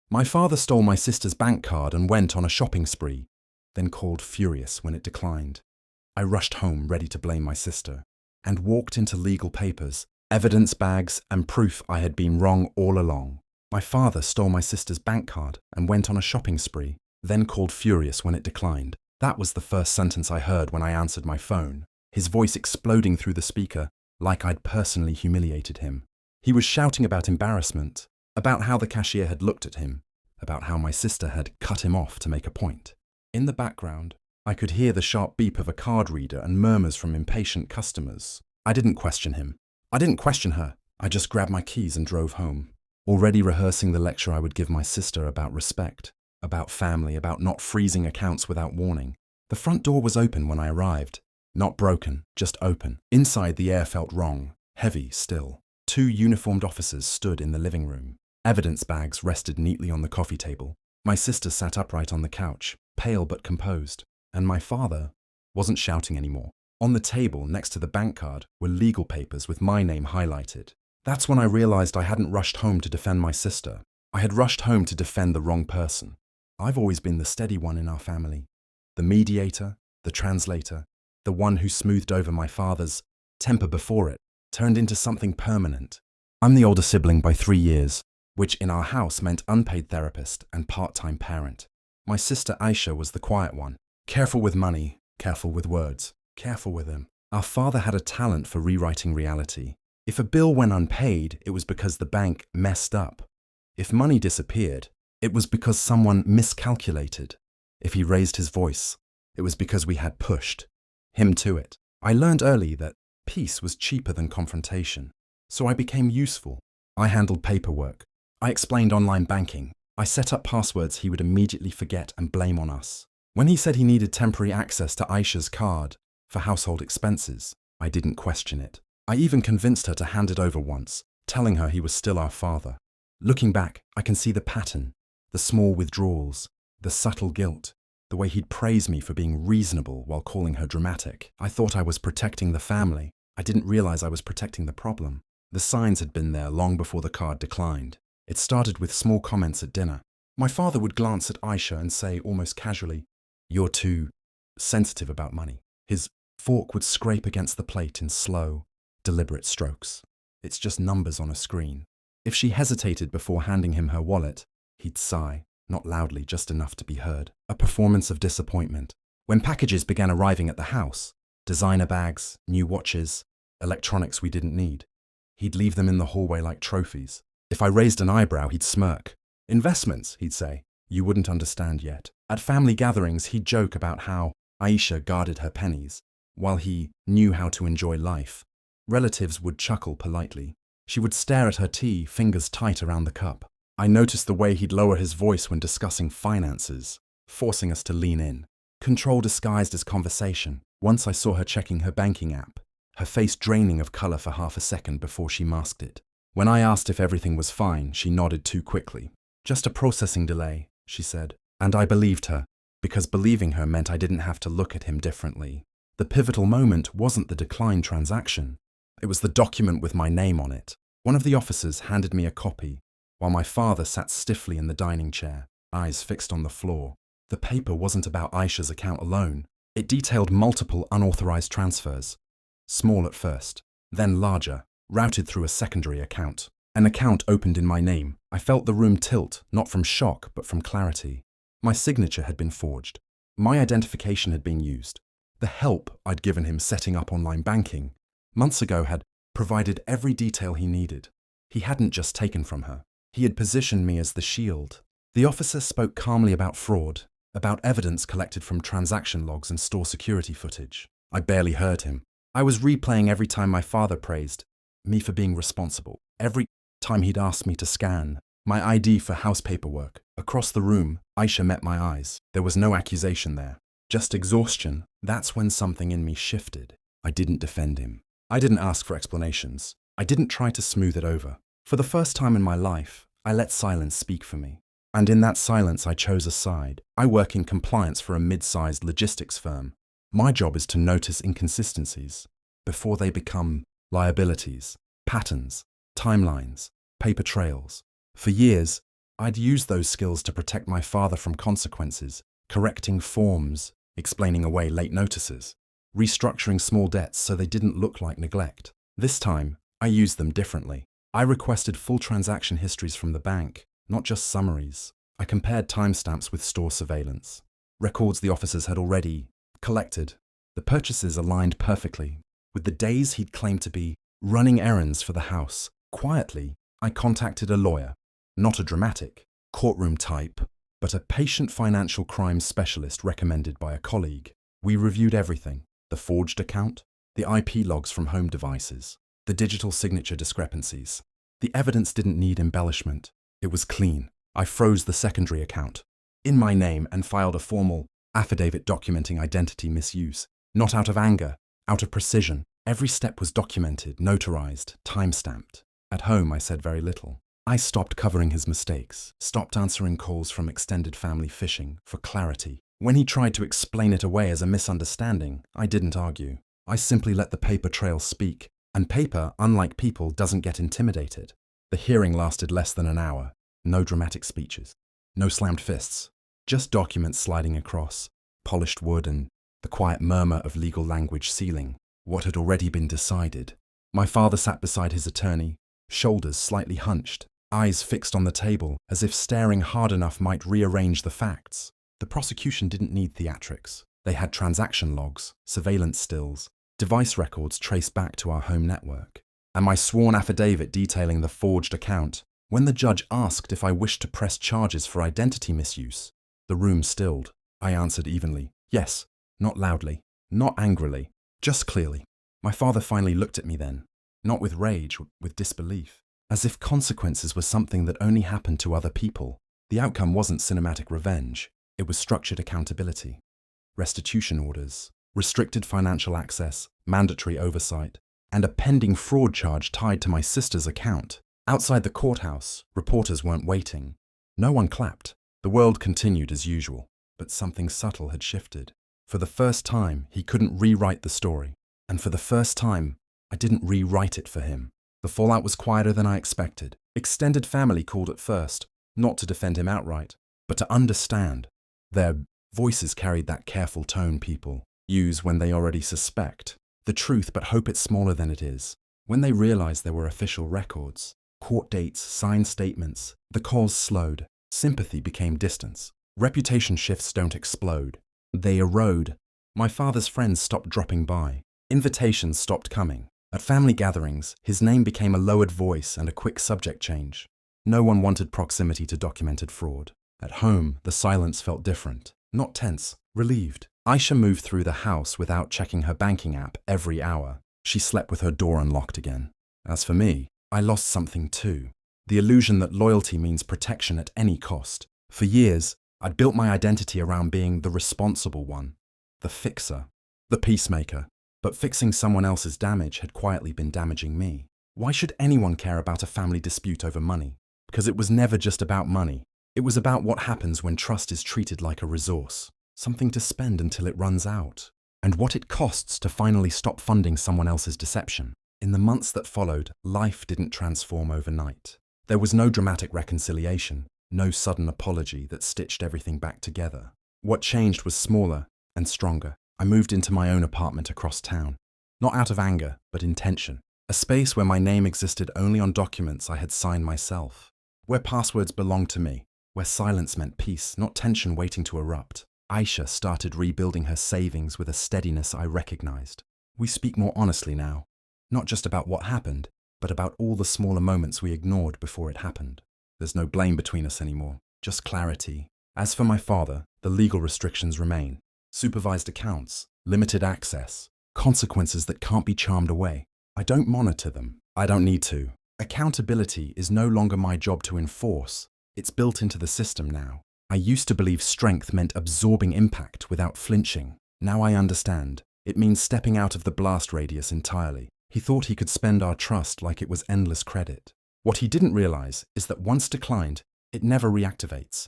My father stole my sister's bank card and went on a shopping spree, then called furious when it declined. I rushed home ready to blame my sister and walked into legal papers, evidence bags, and proof I had been wrong all along. My father stole my sister's bank card and went on a shopping spree, then called furious when it declined. That was the first sentence I heard when I answered my phone, his voice exploding through the speaker like I'd personally humiliated him. He was shouting about embarrassment, about how the cashier had looked at him, about how my sister had cut him off to make a point. In the background, I could hear the sharp beep of a card reader and murmurs from impatient customers. I didn't question him. I didn't question her. I just grabbed my keys and drove home, already rehearsing the lecture I would give my sister about respect, about family, about not freezing accounts without warning. The front door was open when I arrived. Not broken, just open. Inside, the air felt wrong, heavy still. 2 uniformed officers stood in the living room. Evidence bags rested neatly on the coffee table. My sister sat upright on the couch, pale but composed. And my father wasn't shouting anymore. On the table next to the bank card were legal papers with my name highlighted. That's when I realized I hadn't rushed home to defend my sister. I had rushed home to defend the wrong person. I've always been the steady one in our family. The mediator, the translator, the one who smoothed over my father's temper before it turned into something permanent. I'm the older sibling by 3 years, which in our house meant unpaid therapist and part-time parent. My sister Aisha was the quiet one. Careful with money, careful with words, careful with him. Our father had a talent for rewriting reality. If a bill went unpaid, it was because the bank messed up. If money disappeared, it was because someone miscalculated. If he raised his voice, it was because we had pushed him to it. I learned early that peace was cheaper than confrontation, so I became useful. I handled paperwork. I explained online banking. I set up passwords he would immediately forget and blame on us. When he said he needed temporary access to Aisha's card for household expenses, I didn't question it. I even convinced her to hand it over once, telling her he was still our father. Looking back, I can see the pattern, the small withdrawals, the subtle guilt, the way he'd praise me for being reasonable while calling her dramatic. I thought I was protecting the family. I didn't realize I was protecting the problem. The signs had been there long before the card declined. It started with small comments at dinner. My father would glance at Aisha and say almost casually, "You're too sensitive about money." His fork would scrape against the plate in slow, deliberate strokes. It's just numbers on a screen. If she hesitated before handing him her wallet, he'd sigh, not loudly, just enough to be heard. A performance of disappointment. When packages began arriving at the house, designer bags, new watches, electronics we didn't need, he'd leave them in the hallway like trophies. If I raised an eyebrow, he'd smirk. "Investments," he'd say. "You wouldn't understand yet." At family gatherings, he'd joke about how Aisha guarded her pennies, while he knew how to enjoy life. Relatives would chuckle politely. She would stare at her tea, fingers tight around the cup. I noticed the way he'd lower his voice when discussing finances, forcing us to lean in. Control disguised as conversation. Once I saw her checking her banking app, her face draining of color for half a second before she masked it. When I asked if everything was fine, she nodded too quickly. "Just a processing delay," she said. And I believed her, because believing her meant I didn't have to look at him differently. The pivotal moment wasn't the declined transaction. It was the document with my name on it. One of the officers handed me a copy, while my father sat stiffly in the dining chair, eyes fixed on the floor. The paper wasn't about Aisha's account alone. It detailed multiple unauthorized transfers. Small at first, then larger, routed through a secondary account. An account opened in my name. I felt the room tilt, not from shock, but from clarity. My signature had been forged. My identification had been used. The help I'd given him setting up online banking months ago had provided every detail he needed. He hadn't just taken from her. He had positioned me as the shield. The officer spoke calmly about fraud, about evidence collected from transaction logs and store security footage. I barely heard him. I was replaying every time my father praised me for being responsible. Every time he'd asked me to scan my ID for house paperwork. Across the room, Aisha met my eyes. There was no accusation there, just exhaustion. That's when something in me shifted. I didn't defend him. I didn't ask for explanations. I didn't try to smooth it over. For the first time in my life, I let silence speak for me. And in that silence, I chose a side. I work in compliance for a mid-sized logistics firm. My job is to notice inconsistencies before they become liabilities, patterns, timelines, paper trails. For years, I'd used those skills to protect my father from consequences, correcting forms, explaining away late notices, restructuring small debts so they didn't look like neglect. This time, I used them differently. I requested full transaction histories from the bank, not just summaries. I compared timestamps with store surveillance, records the officers had already collected. The purchases aligned perfectly with the days he'd claimed to be running errands for the house. Quietly, I contacted a lawyer, not a dramatic, courtroom type, but a patient financial crimes specialist recommended by a colleague. We reviewed everything: the forged account, the IP logs from home devices, the digital signature discrepancies. The evidence didn't need embellishment. It was clean. I froze the secondary account in my name and filed a formal affidavit documenting identity misuse. Not out of anger, out of precision. Every step was documented, notarized, time-stamped. At home, I said very little. I stopped covering his mistakes, stopped answering calls from extended family fishing for clarity. When he tried to explain it away as a misunderstanding, I didn't argue. I simply let the paper trail speak. And paper, unlike people, doesn't get intimidated. The hearing lasted less than an hour. No dramatic speeches. No slammed fists. Just documents sliding across, polished wood and the quiet murmur of legal language sealing what had already been decided. My father sat beside his attorney, shoulders slightly hunched, eyes fixed on the table, as if staring hard enough might rearrange the facts. The prosecution didn't need theatrics. They had transaction logs, surveillance stills, device records traced back to our home network, and my sworn affidavit detailing the forged account. When the judge asked if I wished to press charges for identity misuse, the room stilled. I answered evenly, yes, not loudly, not angrily, just clearly. My father finally looked at me then, not with rage, with disbelief, as if consequences were something that only happened to other people. The outcome wasn't cinematic revenge. It was structured accountability, restitution orders, restricted financial access, mandatory oversight, and a pending fraud charge tied to my sister's account. Outside the courthouse, reporters weren't waiting. No one clapped. The world continued as usual, but something subtle had shifted. For the first time, he couldn't rewrite the story. And for the first time, I didn't rewrite it for him. The fallout was quieter than I expected. Extended family called at first, not to defend him outright, but to understand. Their voices carried that careful tone people use when they already suspect the truth but hope it's smaller than it is. When they realized there were official records, court dates, signed statements, the calls slowed. Sympathy became distance. Reputation shifts don't explode. They erode. My father's friends stopped dropping by. Invitations stopped coming. At family gatherings, his name became a lowered voice and a quick subject change. No one wanted proximity to documented fraud. At home, the silence felt different. Not tense, relieved. Aisha moved through the house without checking her banking app every hour. She slept with her door unlocked again. As for me, I lost something too. The illusion that loyalty means protection at any cost. For years, I'd built my identity around being the responsible one, the fixer, the peacemaker. But fixing someone else's damage had quietly been damaging me. Why should anyone care about a family dispute over money? Because it was never just about money. It was about what happens when trust is treated like a resource, something to spend until it runs out, and what it costs to finally stop funding someone else's deception. In the months that followed, life didn't transform overnight. There was no dramatic reconciliation, no sudden apology that stitched everything back together. What changed was smaller and stronger. I moved into my own apartment across town, not out of anger, but intention. A space where my name existed only on documents I had signed myself, where passwords belonged to me, where silence meant peace, not tension waiting to erupt. Aisha started rebuilding her savings with a steadiness I recognized. We speak more honestly now, not just about what happened, but about all the smaller moments we ignored before it happened. There's no blame between us anymore, just clarity. As for my father, the legal restrictions remain. Supervised accounts, limited access, consequences that can't be charmed away. I don't monitor them. I don't need to. Accountability is no longer my job to enforce. It's built into the system now. I used to believe strength meant absorbing impact without flinching. Now I understand. It means stepping out of the blast radius entirely. He thought he could spend our trust like it was endless credit. What he didn't realize is that once declined, it never reactivates.